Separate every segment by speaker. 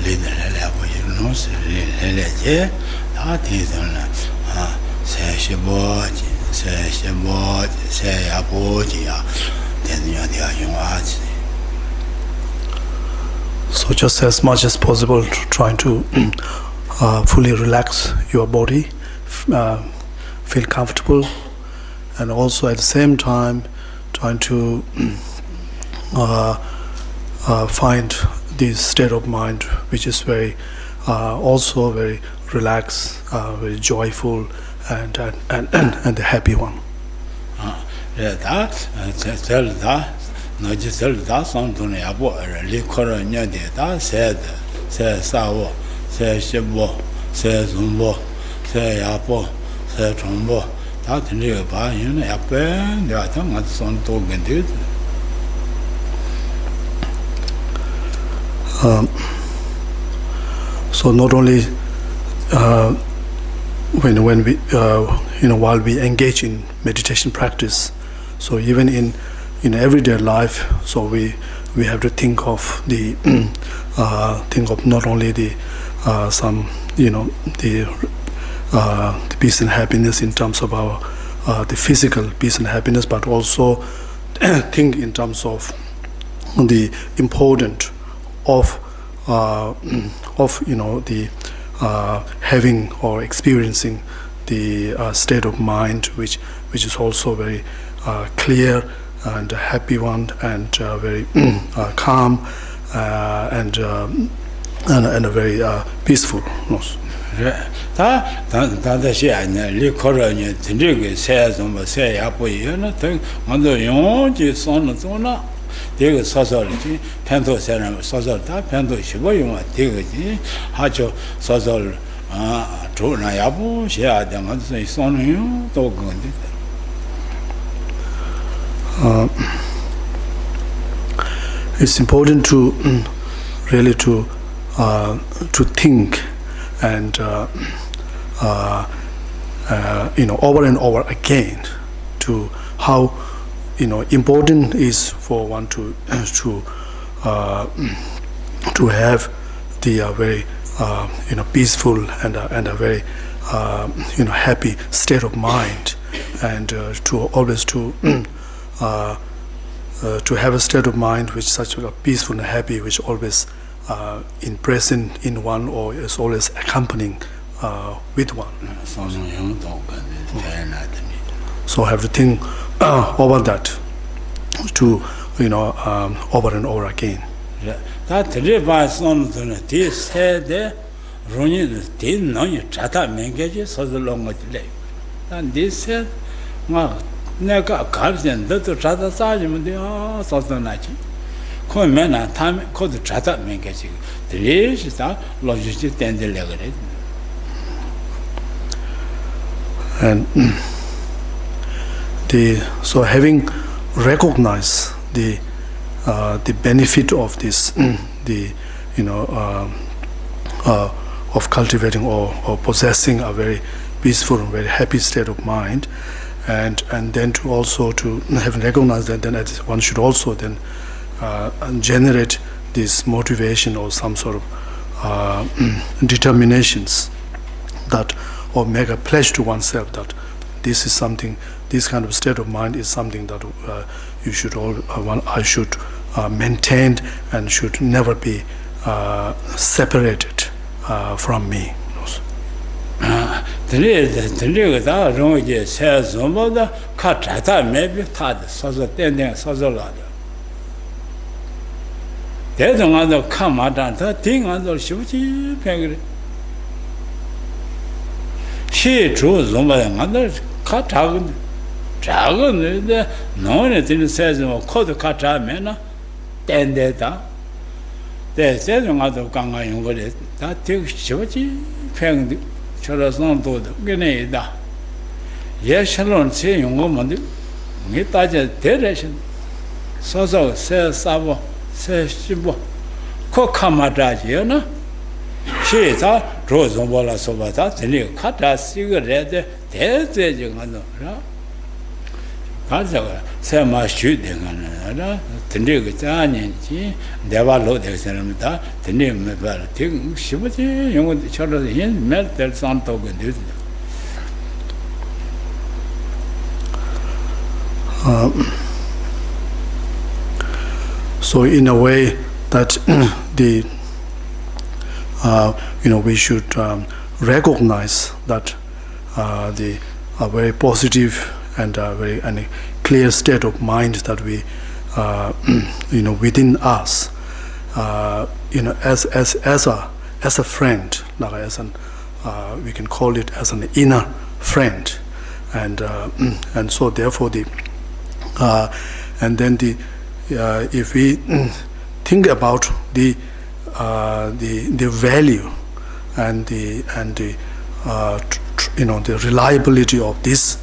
Speaker 1: leader level, you know, Lele, that is say she bought, say a body, then you are.
Speaker 2: So just as much as possible, trying to fully relax your body, feel comfortable, and also at the same time trying to find this state of mind which is very also very relaxed, very joyful, and the happy one.
Speaker 1: No, just tell that something about Licornia, that said, say Sawo, say Shibo, say Zumbo, say Apo, say Trombo, that nearby, you know, a pen, the atom at some token did. So not only when we while we engage in meditation practice, so even in everyday life, so we have to think of the think of not only the some the peace and happiness in terms of our the physical peace and happiness, but also think in terms of the importance of the having or experiencing the state of mind which is also very clear and a happy one, and very calm and a very peaceful. It's important to really to think and over and over again to how important is for one to have the very peaceful and a very happy state of mind, and to always to have a state of mind which is such a peaceful and happy, which always in present in one, or is always accompanying with one. So have to think over that to over and over again. That revives on this said running did not chata mengages so the long delay. And this said, well, never comes and little chata sergeant, so the night. Come men and time called the chata mengages. The rich is that logistic and the legate. And so having recognized the benefit of this, of cultivating or possessing a very peaceful and very happy state of mind, and then to also to have recognized that, then one should also then generate this motivation or some sort of determinations that, or make a pledge to oneself that this is something, this kind of state of mind is something that you should I should maintain and should never be separated from me. She chose another cut out. Dragon, no one says, called the Kata Mena, then data. They said, other Ganga Yungole, that takes Shivaji, Peng, Charason to the Grenada. Yes, Shalon say, young woman, get that direction. So says Savo, says Shibo, Kokamata, you know. She is a rose on Walla Sobata, the new Kata cigarette, there's the young. 가서 세마 슈딩하는 드리그 자니지 내가 로데스랍니다. 드리면 봐. 등 시부지 영어 저러 인 멘탈 산도가 되지.
Speaker 2: So in a way that the we should recognize that the very positive and very clear state of mind that we within us, as a friend, like as an we can call it as an inner friend, and so therefore the and then the if we think about the value and the the reliability of this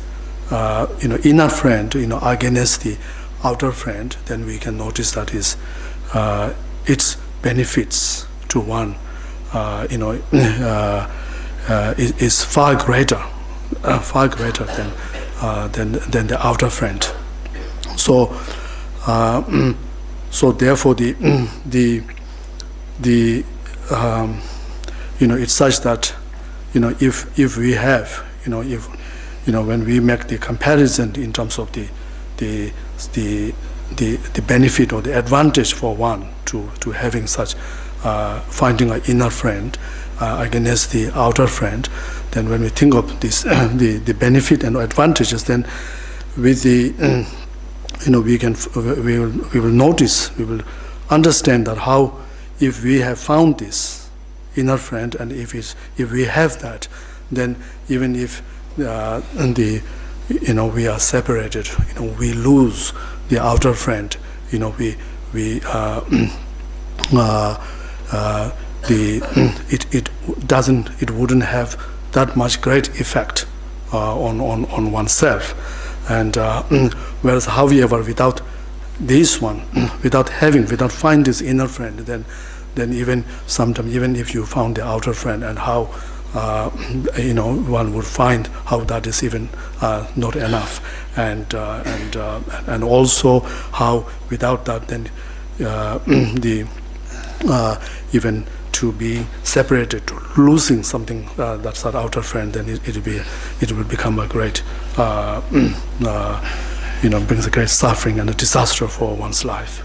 Speaker 2: inner friend against the outer friend, then we can notice that its benefits to one is far greater than the outer friend. So so therefore it's such that if we have when we make the comparison in terms of the benefit or the advantage for one to having such finding an inner friend against the outer friend, then when we think of this the benefit and advantages, then with the we will notice, we will understand that how, if we have found this inner friend, and if we have that, then even if we are separated, we lose the outer friend, it wouldn't have that much great effect on oneself. And whereas, however, without this one, without finding this inner friend, then even sometimes, even if you found the outer friend, and how one would find how that is even not enough, and also how without that, then even to be separated, to losing something that's that outer friend, then it will become a great brings a great suffering and a disaster for one's life.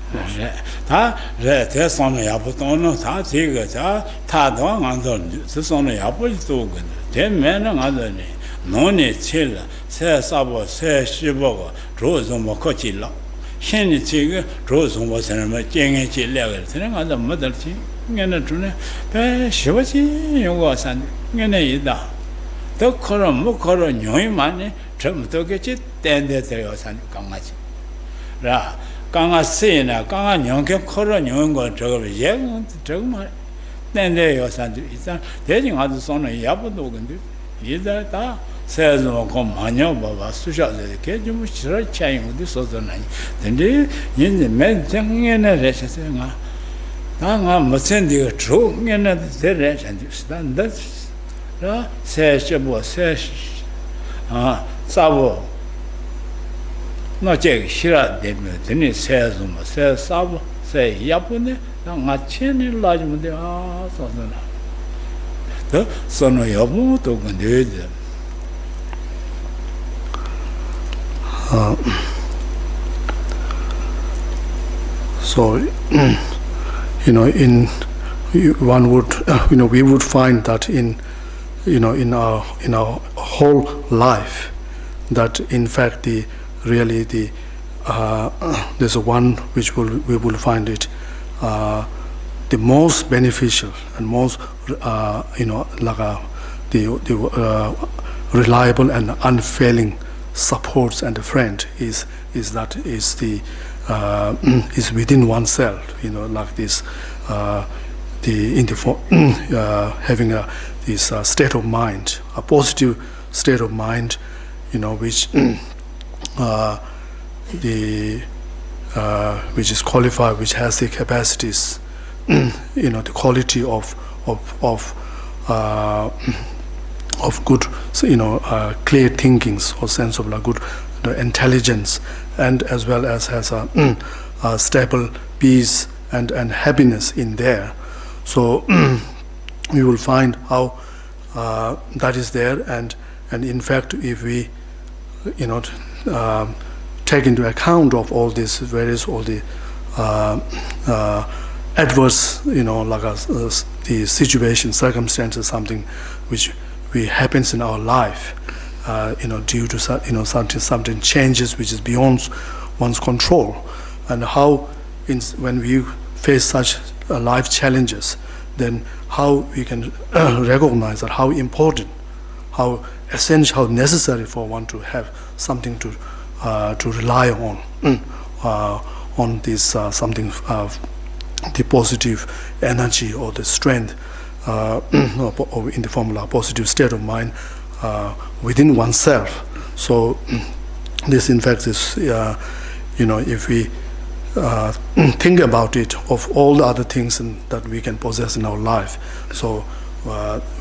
Speaker 1: 점도게지 땡데데요 산 강아지 라 강아세나 강아 영경 커러 영거 저거 예 정말 땡데요 산도 이상 대중 아주 손은 야부도 근데 이다다 세즈모 kom 많이요 봐봐 수샤데 개좀 싫어 차이고도 소소나니 근데 이제 맨 정년에 레셔서가 나가 무슨 디가 중년에 데레 산도 라 세셔보 사보 너제 싫어 되면 되니 세서 세 사보 세 야분에 나 체니 라지면 돼 소소나 더 선어 여부도 근데
Speaker 2: so one would we would find that in our whole life, that in fact there's one which we will find it the most beneficial and most reliable and unfailing supports and a friend is within oneself, like this having this state of mind, a positive state of mind, which which is qualified, which has the capacities, the quality of good, clear thinkings, or sense of good intelligence, and as well as has a stable peace and happiness in there. So we will find how that is there, and in fact, if we take into account of all this various all the adverse the situation, circumstances, something which happens in our life, due to something changes which is beyond one's control, and how when we face such life challenges, then how we can recognize that how important, how essential, how necessary for one to have something to rely on this something the positive energy or the strength or in the formula positive state of mind within oneself. So this in fact is if we think about it, of all the other things that we can possess in our life, so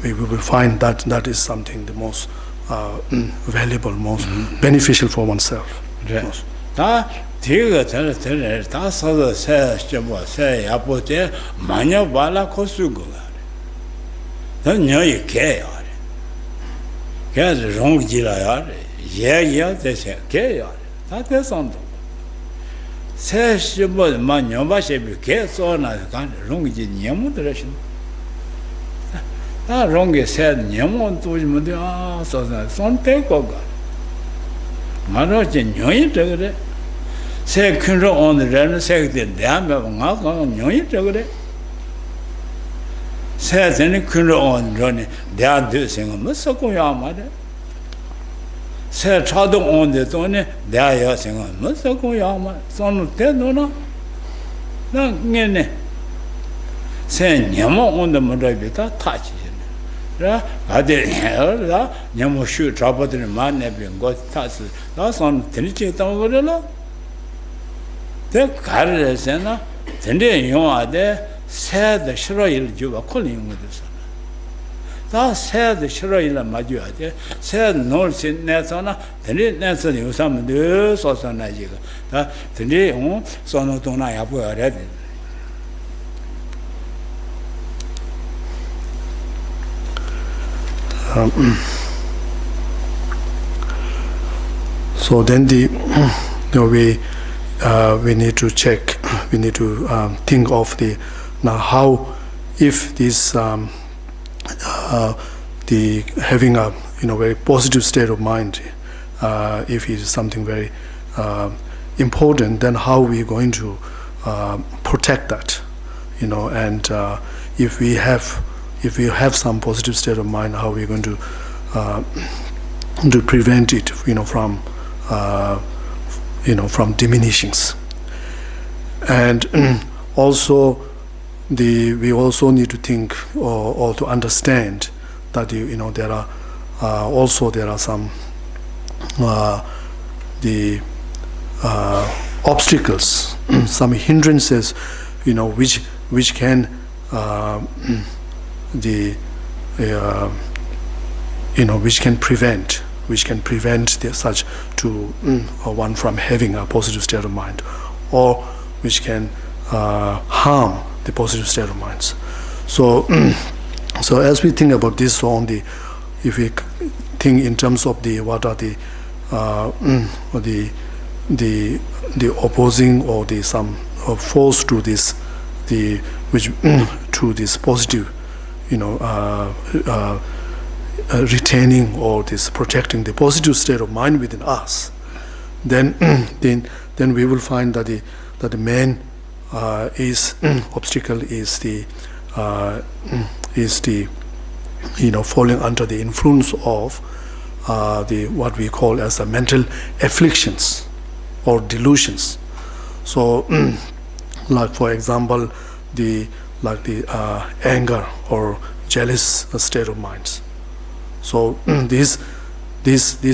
Speaker 2: we will find that that is something the most valuable, most beneficial for oneself. Yes.
Speaker 1: Tiga tere ta sada se shebo se yapote manya bala kosugo ta nyoy ke yare ke rong jila yare ye de se ke yare ta te sando se shebo manya ba shebi ke so na kan rong ji nyemu de shin ta rong ge se nyemu tu mo de so na son te ko ga maro je nyoy de gre se kunro on the ren se de dam nga ga nyoy de gre se den kunro on ron da de sing mo so ko ya ma de se cha dong on de to ne da ya sing mo so ko ya ma so no te no na nge ne se nyamo on de mo de bi ta chi ra ga de ra nyamo shu cha ba de ma ne bi go ta si da son ten chi ta mo de lo 대 가르에서나 전에 용화데 새도 싫어일 주가 콜링 거듯어 다 새도 싫어일 맞아야 돼 새 놀신 내서나 전에 내서 요사면 소소나 지가 다 전에 소노 동나야 보여야 돼
Speaker 2: So then we need to check, we need to think of now how, if this the having a very positive state of mind, if it is something very important, then how we are going to protect that, and if we have some positive state of mind, how we are going to prevent it from from diminishings. And also we also need to think or to understand that there are some the obstacles, some hindrances, which can which can prevent such to one from having a positive state of mind, or which can harm the positive state of minds. So so as we think about this, so if we think in terms of what are the opposing or the some force to this, which to this positive retaining or this protecting the positive state of mind within us, then we will find that the main obstacle is the falling under the influence of what we call as the mental afflictions or delusions. So like for example the anger or jealous state of minds. So these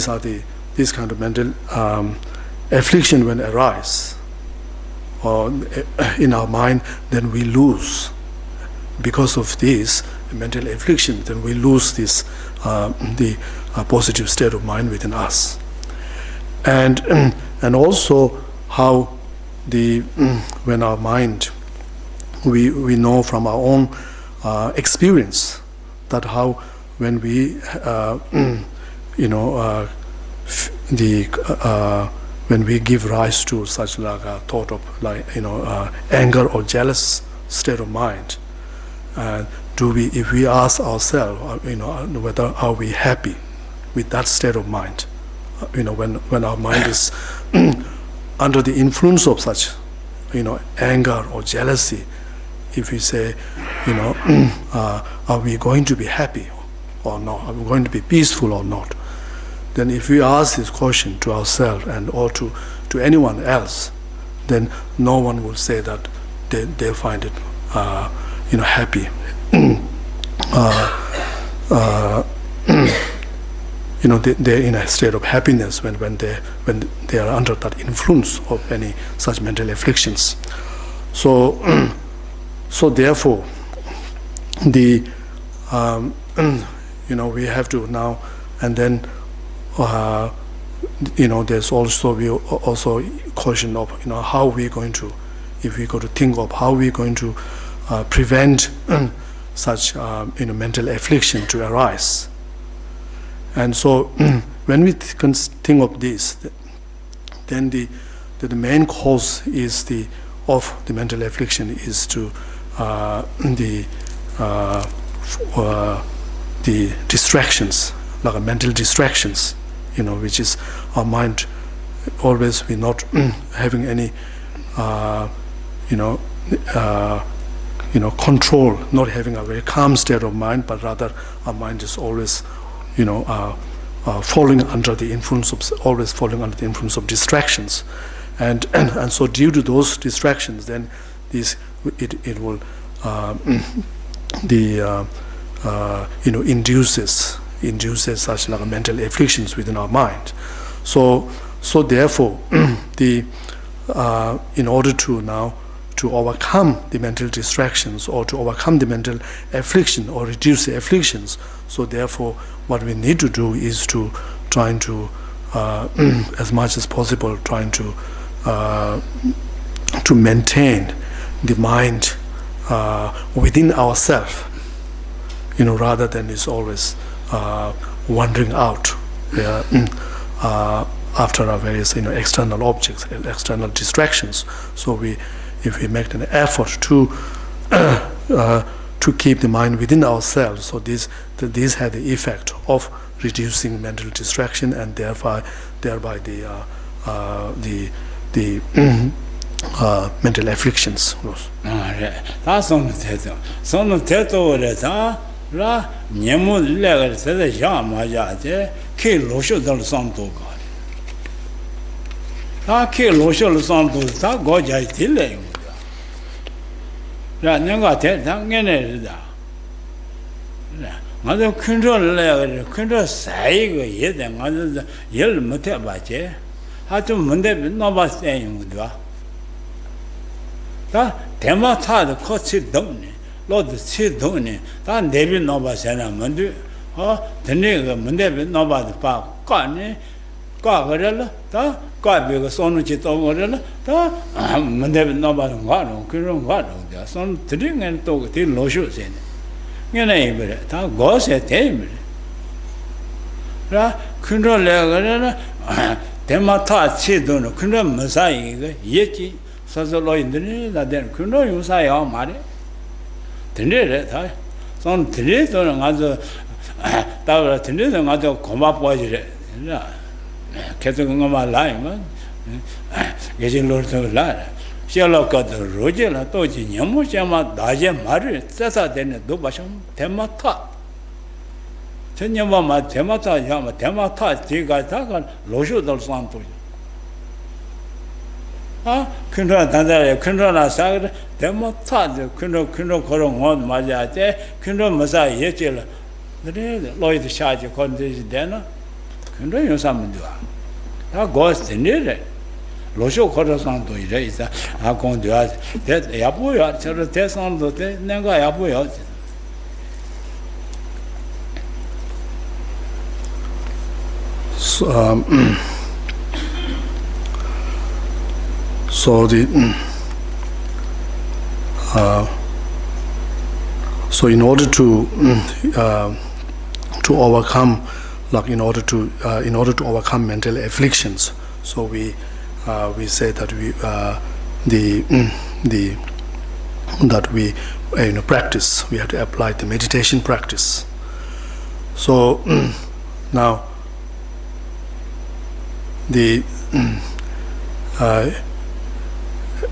Speaker 2: are this kind of mental affliction when arise in our mind, then we lose, because of this mental affliction, then we lose this the positive state of mind within us. and also how when our mind, we know from our own experience that how when we when we give rise to such like a thought of anger or jealous state of mind, if we ask ourselves whether are we happy with that state of mind, when our mind is under the influence of such anger or jealousy, if we say are we going to be happy or not, are we going to be peaceful or not, then if we ask this question to ourselves and or to anyone else, then no one will say that they find it happy. They're in a state of happiness when they are under that influence of any such mental afflictions. So therefore we have to now and then there's also question of how we're going to, if we go to think of how we're going to prevent such mental affliction to arise. And so when we think of this, then the main cause is of the mental affliction is to the distractions, like mental distractions, which is our mind always we not having any control, not having a very calm state of mind, but rather our mind is always falling under the influence of distractions, and so due to those distractions, then it will induces such like mental afflictions within our mind. So therefore in order to overcome the mental distractions or to overcome the mental affliction or reduce the afflictions, so therefore what we need to do is to trying to as much as possible trying to maintain the mind within ourselves, rather than it's always wandering out after our various external objects, external distractions. So if we make an effort to keep the mind within ourselves, so these have the effect of reducing mental distraction and thereby the mental afflictions.
Speaker 1: 맞아 컨트롤을 컨트롤 사이가 얘데 맞아 열 못해 봐지 아주 문제 넘어봤어요 이거도 다 대마타도 코치 동네 로드 치 동네 다 내비 넘어봤잖아 뭔데 드네가 문제 넘어봐도 봐 까네 까거려 다 까비가 손을 또 거려 다 문제 넘어봐도 가는 그런 거도 손 드링은 또 뒤로쇼세네 이거는 다 고세 때문에 라 컨트롤해가는 대마타 치도는 컨트롤 무사이가 예지 서서로인들이 나된 컨트롤 유사야 말이 근데 다손 들이도는 아주 다가 들이도는 아주 고마워지래 계속 그거만 라이면 예진로도 라 샬로카도 로제라 또지 녀모샤마 다제 말을 짜사되는 도바상 대마타 전녀마 대마타 야마 대마타 제가 다가 로쇼들 산토 근데 단다에 근데나 사그 대마타 근데 그런 건 맞아대 근데 뭐사 예절 그래 로이드 샤지 건데지 되나 근데 요사면도 다 고스트니래 로쇼 코르산도 이래 있어 공도야 대 야보야 저를 대산도 대 내가 야보야
Speaker 2: So so in order to overcome, like in order to overcome mental afflictions, so we say that we practice. We have to apply the meditation practice. So now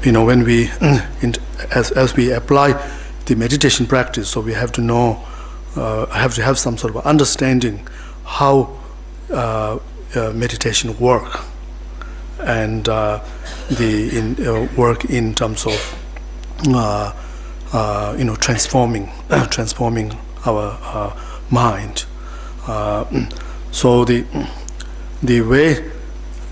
Speaker 2: when we as we apply the meditation practice, so we have to know, have to have some sort of understanding how meditation work, and work in terms of transforming our mind. So the way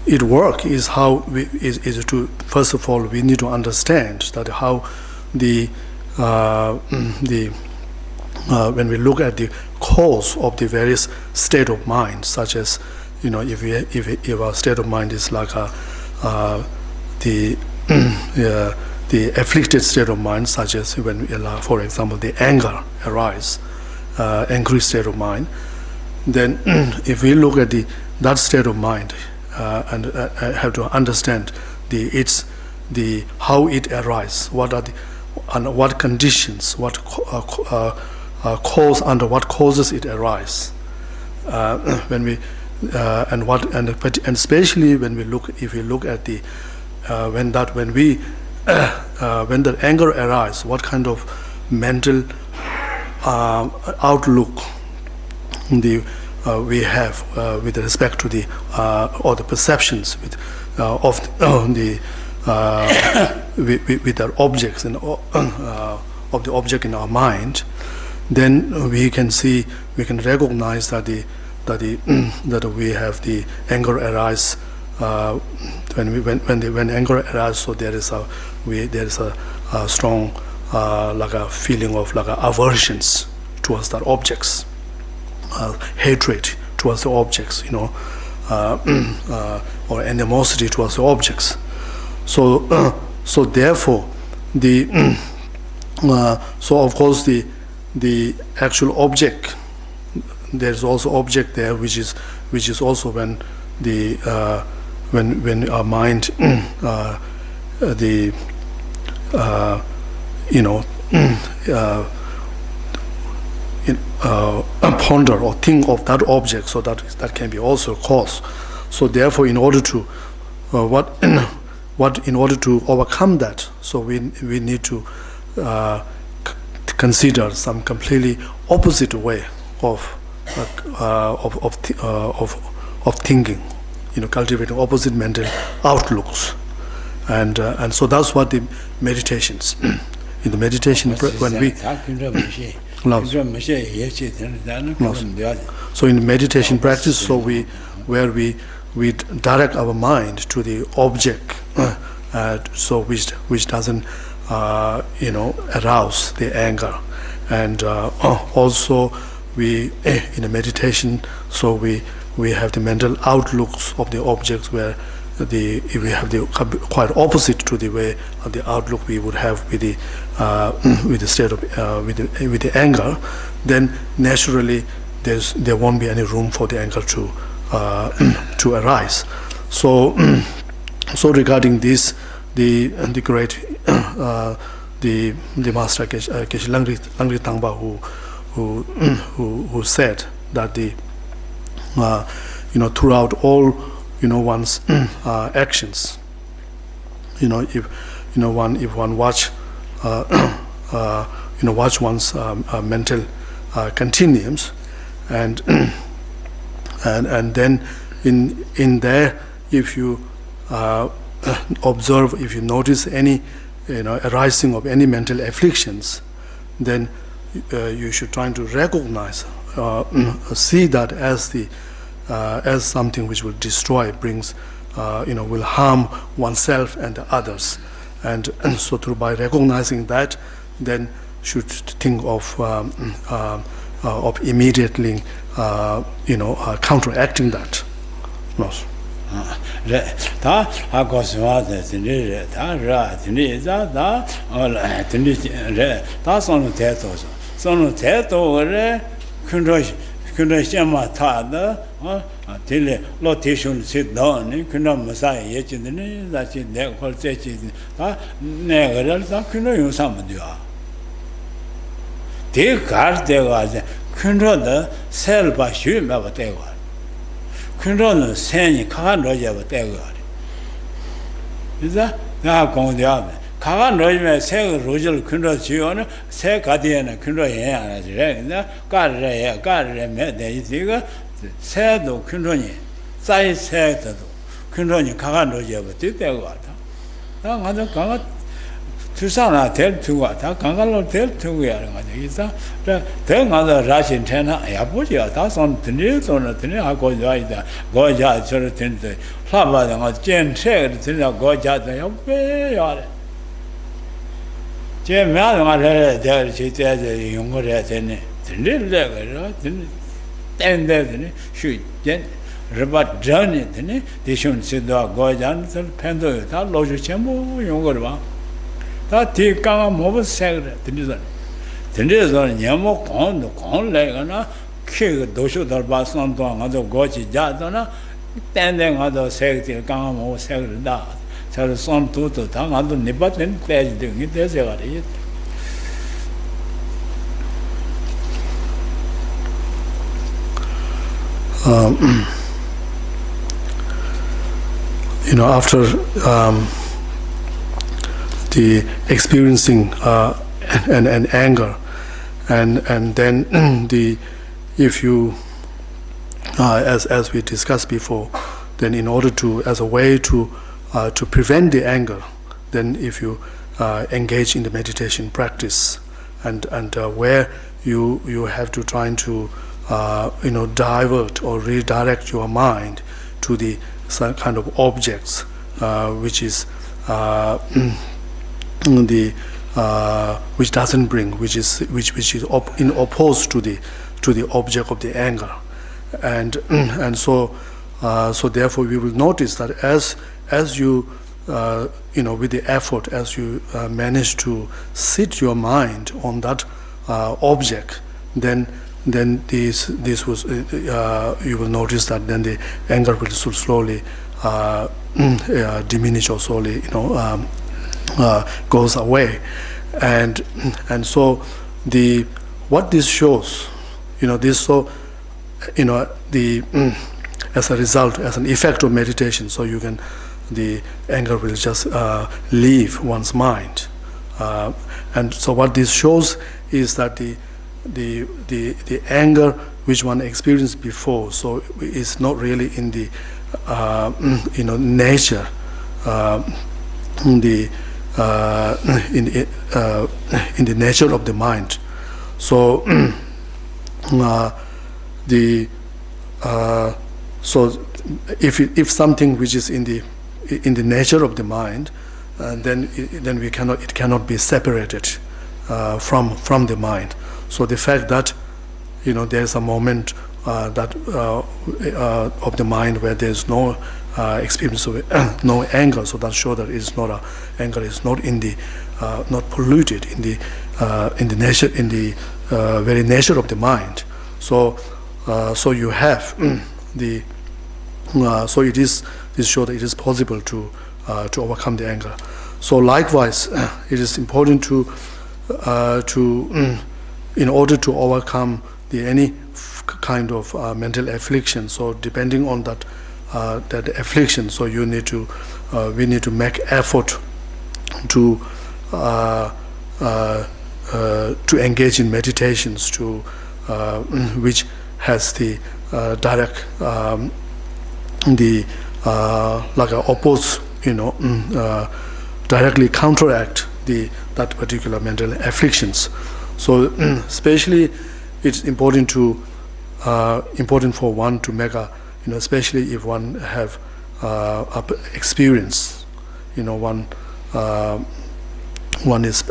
Speaker 2: it works is how is to, first of all, we need to understand that how when we look at the cause of the various state of mind, such as if our state of mind is like the afflicted state of mind, such as when, for example, the anger arise, angry state of mind, then if we look at that state of mind and have to understand how it arises, what are under what conditions, what under what causes it arise, when we and especially when we look, if we look at when the anger arises, what kind of mental outlook we have with respect to or the perceptions with our objects and of the object in our mind, then we can recognize that we have the anger arise when anger arises. So there is a strong like a feeling of like aversions towards the objects, hatred towards the objects, or animosity towards the objects. So therefore so of course the actual object, there's also object there, which is also when our mind ponder or think of that object, so that can be also a cause. So therefore, in order to in order to overcome that, so we need to consider some completely opposite way of thinking, cultivating opposite mental outlooks, and so that's what the meditations in the meditation when we so in meditation practice, so where we direct our mind to the object, so which doesn't arouse the anger, and also we in a meditation, so we have the mental outlooks of the objects where we have the quite opposite to the way of the outlook we would have with the state of with the anger. Then naturally there won't be any room for the anger to arise. So regarding this, the great the master Geshe Langri Tangpa who said that throughout all one's actions, if one watch one's mental continuums, and then in there, if you observe, if you notice any arising of any mental afflictions, then you should try to recognize, see that as something which will destroy, brings, will harm oneself and the others, and so by recognizing that, then should think of immediately, counteracting that.
Speaker 1: 다 하고스와데 진리 다라 진리 다 올라 진리 다 손을 대도서 손을 대도를 근데 시험마 타다 딜레 로테이션 시도니 근데 무사히 예진들이 다시 내 걸제지 다 내가를 다 근데 용사면 돼요 대가르대가 근데 셀바 쉬면 되고 근로는 생이 가간 넣어야 되고 그래서 나 공대하면 가간 넣으면 새가 로절 근로 지원은 새 가디에는 근로 해야 하지 그래서 까르래 매대 이거 새도 근로니 사이 새도 근로니 가간 넣어야 되고 같아 나 가서 강아 투사나 될 두고 다 강갈로 될 두고야 하는 거죠. 그래서 대가서 라신 태나 야보지야 다선 드니서는 드니 하고 자이다 고자 저를 드는데 하바는 거 젠체를 드냐 고자도 옆에야 제 매는 될 지대에 용거를 되네 드니래가 드니 땡대더니 슈젠 rāpa dhāni dhāni dīshūn siddhā gōjāni dhāni pēntō yu dhā lōshū chēmbō yōnggō rāpa dhā tī kāngā mōpa sēk rā dhāni dhāni nyāmo kōng lē kā na kī kā dōshū dhār bā sāntō ngā dhō gōchī jā dhā na tēndē ngā dhō sēk tī kāngā mōpa sēk rā dhā sā rā sāntō tō dhā ngā dhō nipa dhāni tēj dhī ngī tē sēk rā
Speaker 2: after the experiencing and anger, and then if you, as we discussed before, then in order to, as a way to prevent the anger, then if you engage in the meditation practice, and where you have to try to divert or redirect your mind to the some kind of objects which is which doesn't bring, which is in opposed to the object of the anger, and so therefore we will notice that as you with the effort, as you manage to sit your mind on that object, then this was you will notice that then the anger will slowly diminish, or slowly goes away, and so what this shows, as a result, as an effect of meditation, so the anger will just leave one's mind, and so what this shows is that the anger which one experienced before, so is not really in the nature, in the nature of the mind. So so if something which is in the nature of the mind, then it cannot be separated from the mind. So the fact that there is a moment that of the mind where there is no experience of no anger, so that shows that is not anger is not in the not polluted in the nature, in the very nature of the mind. So you have so this shows that it is possible to overcome the anger. So likewise, it is important to in order to overcome any kind of mental affliction. So depending on that affliction, so we need to make effort to engage in meditations which has the direct like a oppose, directly counteract that particular mental afflictions. So especially it's important for one to make especially if one have experience, one is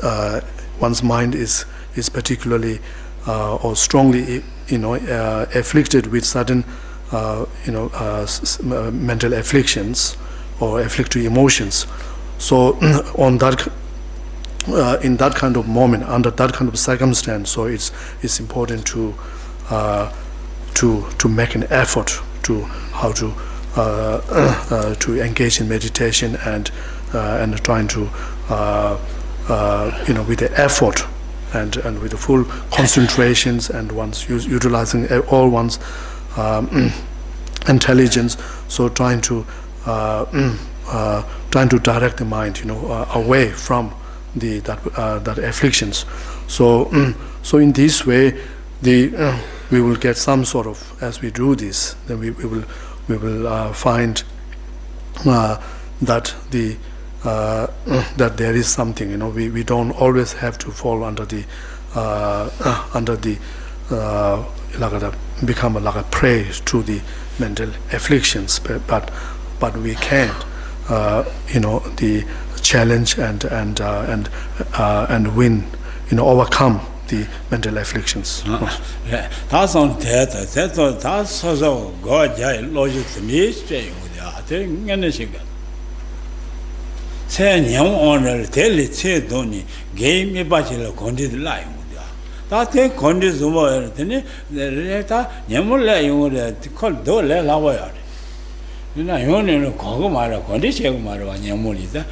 Speaker 2: one's mind is particularly or strongly afflicted with certain mental afflictions or afflictive emotions. So on that, in that kind of moment, under that kind of circumstance, so it's important to make an effort to how to engage in meditation and trying to with the effort and with the full concentrations and one's utilizing all one's intelligence. So trying to direct the mind, away from that afflictions. So so in this way, we will get some sort of, as we do this, then we will find that that there is something. We don't always have to fall under the become like a prey to the mental afflictions, but we can the challenge and win, overcome the mental afflictions.
Speaker 1: That's on that's also God logic to me. Say on the daily say doni game me bachelor condit line. That take condis over the Yamula you call dole lawyer. You know, you only call Mara condition Mara Yamulita.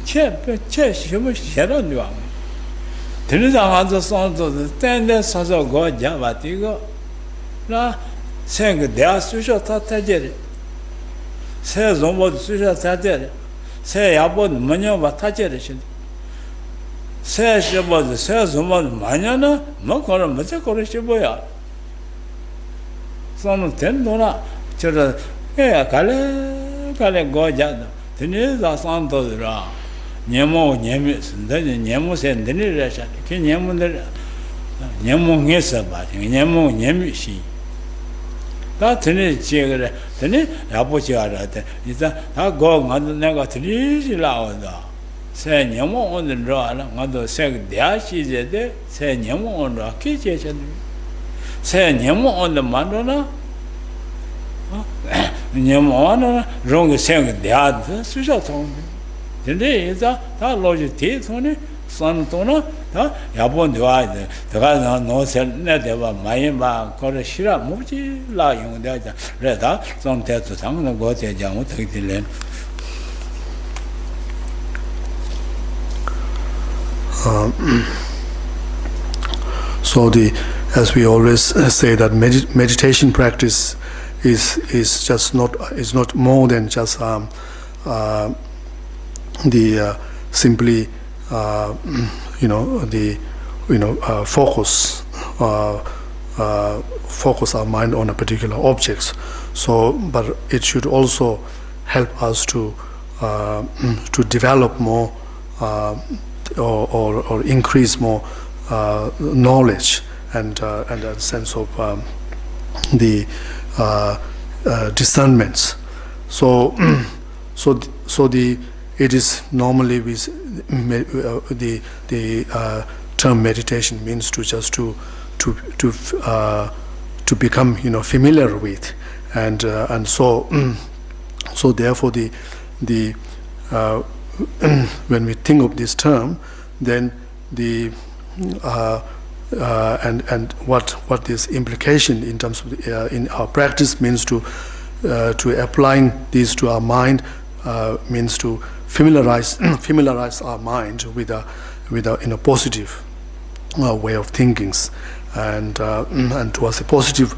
Speaker 1: Chess, you must share on you. Tennis are the sons of the tender sons of God Javatigo. La sang their social tatajeri. Says almost social tatajeri. Say about Manova tajeration. Says about the sales of Manana, Mokora Mazakorishiboya. Son of Tendona, children, Kale Goja, Tennis are sons of the Ra. Nemo, Nemus, and then Nemus and Denirasha, Kenyamo Nesaba, Nemo Nemishi. That Tennis Chigre, Tennis, Apochiara, is that going on the negative loud. Say Nemo on the draw, on the second dash is a day, say Nemo on the kitchen. Say Nemo on the Madonna. Nemo on wrong second dad, social tone. Today is that logic tea, Tony, son Tona, Yabon divide, the guy no said never Mayimba, Korashira, Muji, lying there, read that, some tell to some of go to Jamu take the land.
Speaker 2: So as we always say, that meditation practice is not more than just simply focus our mind on a particular objects. So, but it should also help us to develop more or increase more knowledge and a sense of the discernments. So it is normally the term meditation means to just to become familiar with, and so therefore the when we think of this term, then the and what this implication in terms of in our practice means to applying this to our mind means to familiarize our mind with a positive way of thinking, and towards a positive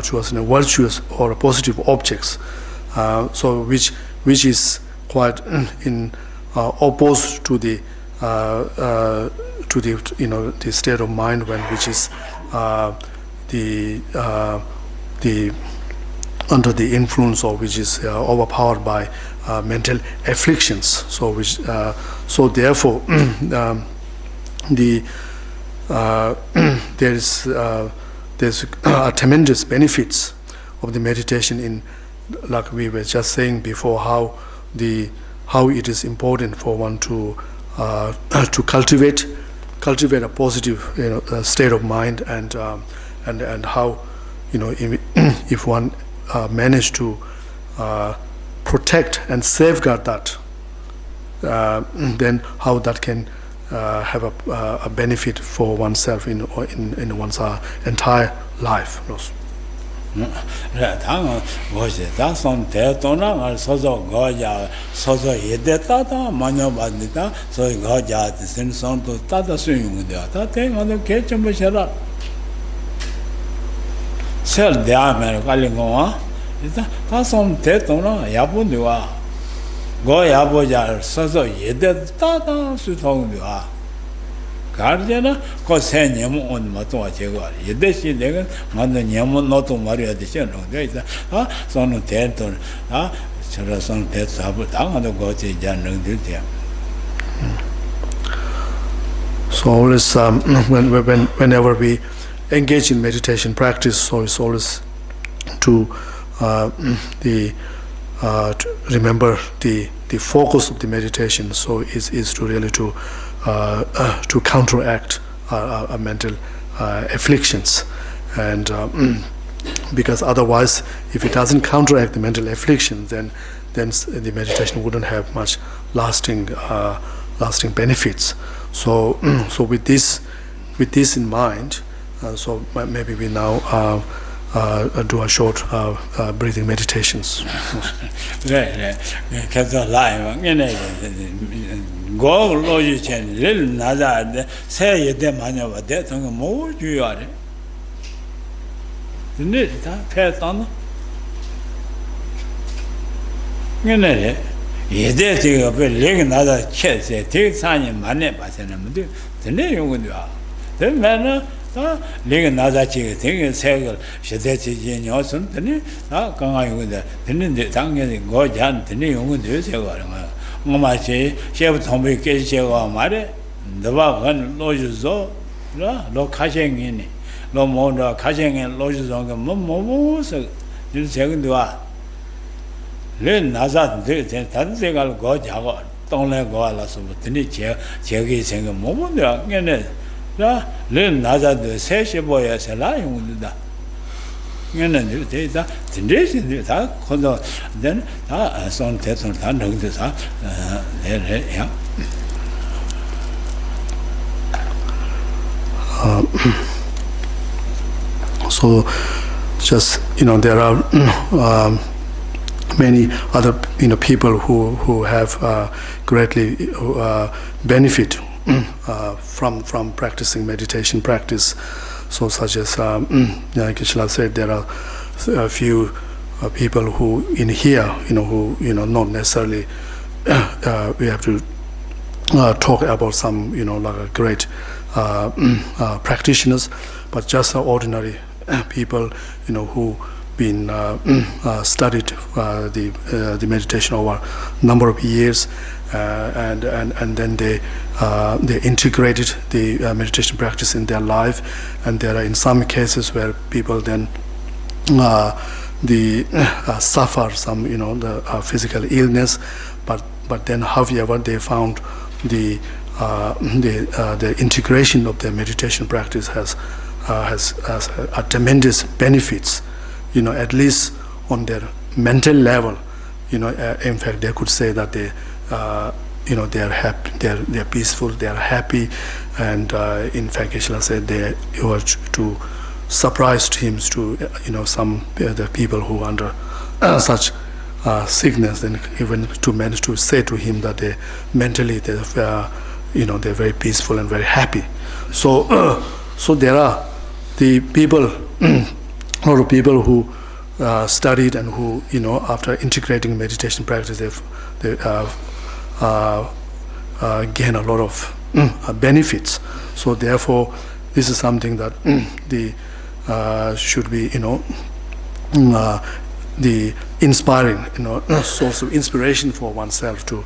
Speaker 2: towards a virtuous or a positive objects, so which is quite in opposed to the the state of mind which is the under the influence, or which is overpowered by mental afflictions. So therefore there's tremendous benefits of the meditation in, like we were just saying before, how it is important for one to cultivate a positive state of mind, and how if one manage to protect and safeguard that, then how that can have a benefit for oneself in one's entire life.
Speaker 1: 당은 뭐지? 다선 대도나 소소 거자 소소 예대다다 많이 받는다. 소위 거자 선선도 따다 수용인데 다 대가도 개점부셔라. 셀 대하면 깔린 거와 일단 다선 대도나 야본도와 거 야보자 소소 예대다다 수통도와 가르잖아 거세 녀무 온 맞도 제거 예대시 내가 만든 녀무 노도 말이야 되잖아 그래서 손은 대도 저런 손 대사부 당하는 거지 않는 데
Speaker 2: So always whenever we engage in meditation practice, so it's always to remember the focus of the meditation. So is to really to counteract mental afflictions, and because otherwise, if it doesn't counteract the mental afflictions, then the meditation wouldn't have much lasting benefits. So with this in mind, so maybe we now do a short breathing meditations.
Speaker 1: 네, 계속 라이브 고 로지chen 릴 나자데 새 예대 많이 와대 등 뭐 주요하래. 근데 다 패다나. 근데 예대 제가 왜 릴 나자 쳇세 되게 산이 많네 봐서는데 근데 요거도야. 되면은 릴 나자 지가 되게 새걸 시대지 녀선 근데 강아 요거다. 근데 당연히 고잔 근데 요거도 새거는 뭐마치 셰프 통비 깨지고 말에 너바간 로주소 로 가생이니 로 모노 가생에 로주소 뭐뭐서 일생도와 렌 나자 단세갈 거 자고 동네 거 알아서 드니 제기 생각 뭐뭐냐 근데 렌 나자도 세시 보여서 라용도다 얘는 데이터 진짜지 다 건도 then 손 대선 다 능도사 야
Speaker 2: so just there are many other people who have greatly benefit from practicing meditation practice. So such as like Geshe said, there are a few people who in here, who not necessarily we have to talk about some like a great practitioners, but just ordinary people who been studied the meditation over a number of years, and then they integrated the meditation practice in their life. And there are in some cases where people then suffer some the physical illness, but then however they found the integration of their meditation practice has a tremendous benefits, at least on their mental level. In fact, they could say that they are happy, they're peaceful, they are happy, and in fact, Geshe said they were to surprised him to some the people who under such sickness, and even to manage to say to him that they mentally they're very peaceful and very happy. So there are the people, a lot of people who studied and who after integrating meditation practice they gain a lot of benefits. So therefore, this is something that should be the inspiring source of inspiration for oneself to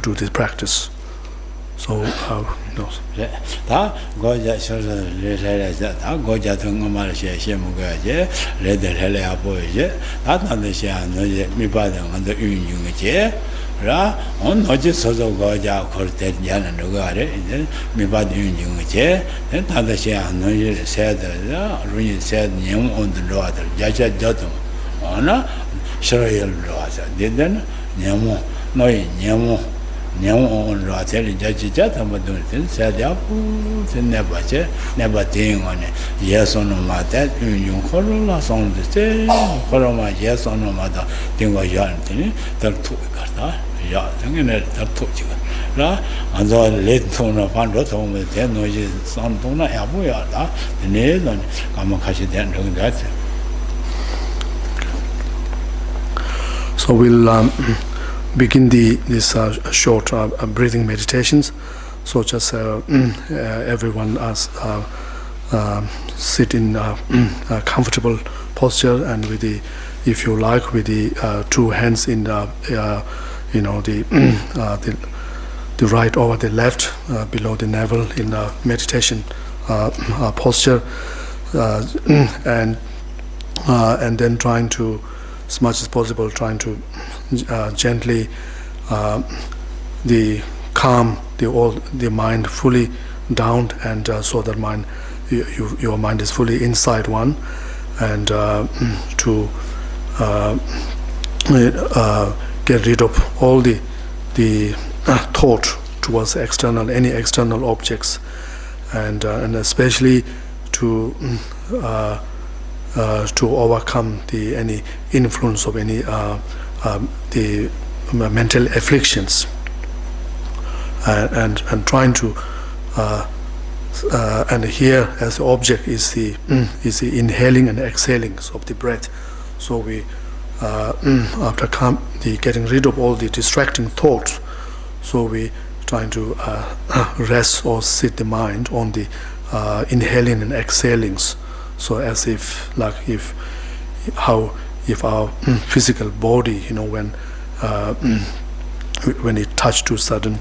Speaker 2: do this practice. So
Speaker 1: 다 고자 소소 레레자 다 고자 등음을 시험하게 레레레야 보이제 다 단대시야 너제 미바는 안도 유용이제 Ra, on noche sozo goja corte jana nugare, mi bad unjunge, then Tadashia, no said, Runi said, Yum on the water, Jaja Jotum, Ona, Shroyal Rosa, didn't Nyamu, no Nyamu. Nyam on Ratel, Judge Jatamadun, said Yapu, never think on it. Yes or no matter, you corolla song the same, Coroma, yes or no matter, think of yarn, that took Kata, Yarn, and that took you. And so late tone of Pandot home with 10 noises, some tona, Abuya, the nail on Kamakashi then doing that.
Speaker 2: So we'll begin this short breathing meditations. So just everyone sit in a comfortable posture, and with the, if you like, with the two hands in the the right over the left below the navel in the meditation posture, and then trying to, as much as possible, trying to gently calm the mind fully down, and so that your mind is fully inside one, and to get rid of all the thought towards any external objects, and especially to overcome any influence of any the mental afflictions, and trying to and here as the object is the inhaling and exhaling of the breath. So we after getting rid of all the distracting thoughts, so we trying to rest or sit the mind on the inhaling and exhalings. So as if if our physical body, when it touched to certain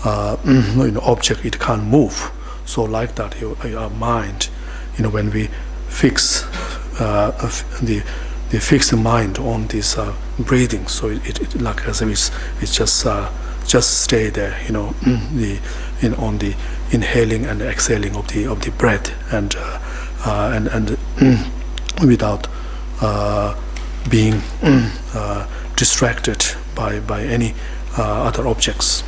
Speaker 2: object, it can't move. So like that, your mind, when we fix fix the mind on this breathing, so it like as if it's just stay there, on the inhaling and exhaling of the breath, and without being distracted by any other objects.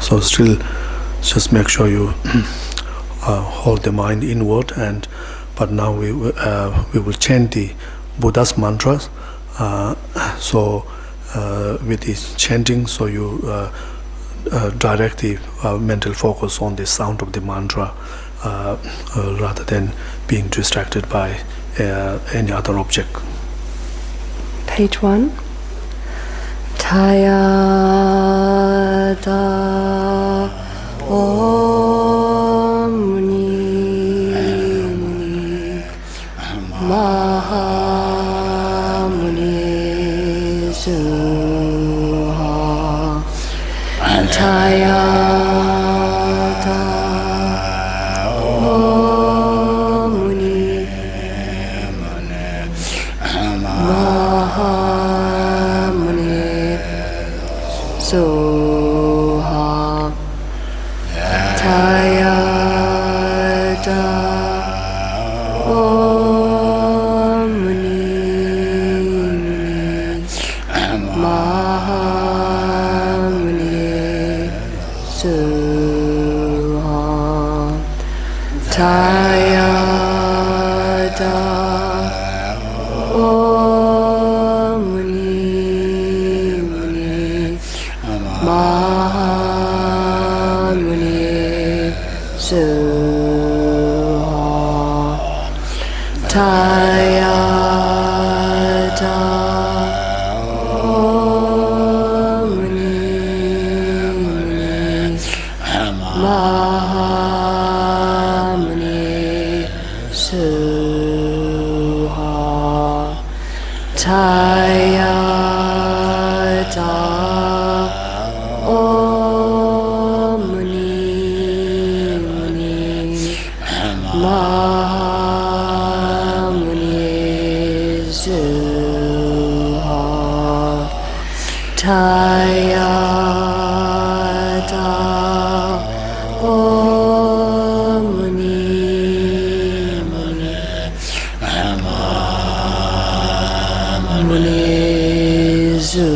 Speaker 2: So still just make sure you hold the mind inward, but now we will chant the Buddha's mantras. So with this chanting, so you direct the mental focus on the sound of the mantra rather than being distracted by any other object.
Speaker 3: Page 1. Tayada Om Muni Maha Muni Suha Tayada Om Muni Maha Soha Tayada Om Muni Maha Muni Soha Tayada Om Muni Maha Muni Soha Tayada Om Muni Maha Muni Soha Tayada Om Muni Maha Muni Soha Tayada Om Muni Maha Muni Soha.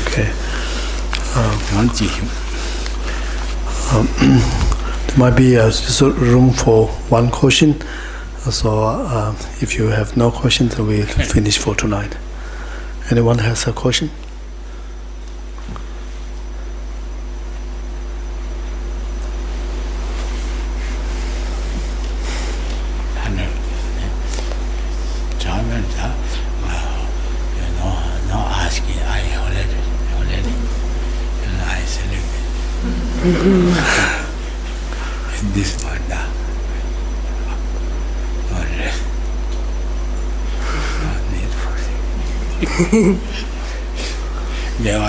Speaker 2: Okay. There might be just a room for one question. So if you have no questions, then we'll finish for tonight. Anyone has a question?
Speaker 1: No asking, I already. This one, not need for it. Yeah,